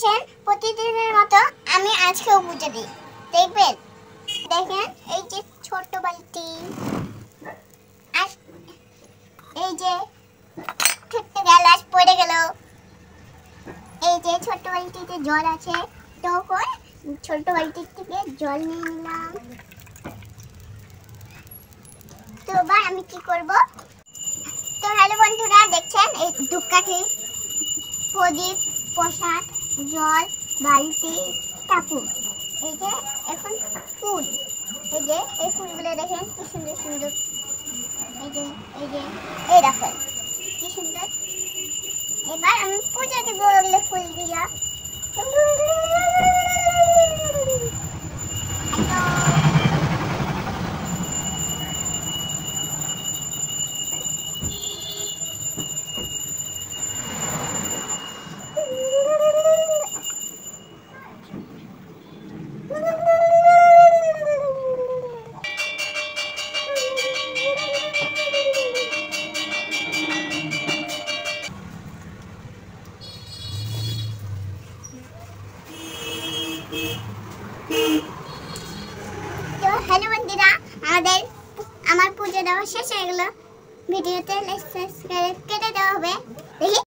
দেখছেন প্রতিদিনের মতো আমি আজকেও পুজো দিই। দেখবেন, দেখেন এই যে ছোট বালতি, আর এই যে ছোট্ট গ্লাস পড়ে গেল, এই যে ছোট বালতিতে জল আছে, তখন ছোট বালতির থেকে জল নিয়ে নিলাম। তো এবার আমি কি করব? তো হ্যালো বন্ধুরা, দেখছেন এই ধূপকাঠি, প্রদীপ, প্রসাদ, জল, বালতি, কাপড়, এই যে এখন ফুল, এই যে এই ফুলগুলো দেখেন কি সুন্দর সুন্দর, এই যে এই দেখেন কি সুন্দর। এবার আমি পূজা দিব ওগুলো ফুল দিয়া। তো হ্যালো বন্ধুরা, আমার পুজো দেওয়া শেষ হয়ে গেল। ভিডিওতে লাইক সাবস্ক্রাইব করে দেওয়া হবে। দেখি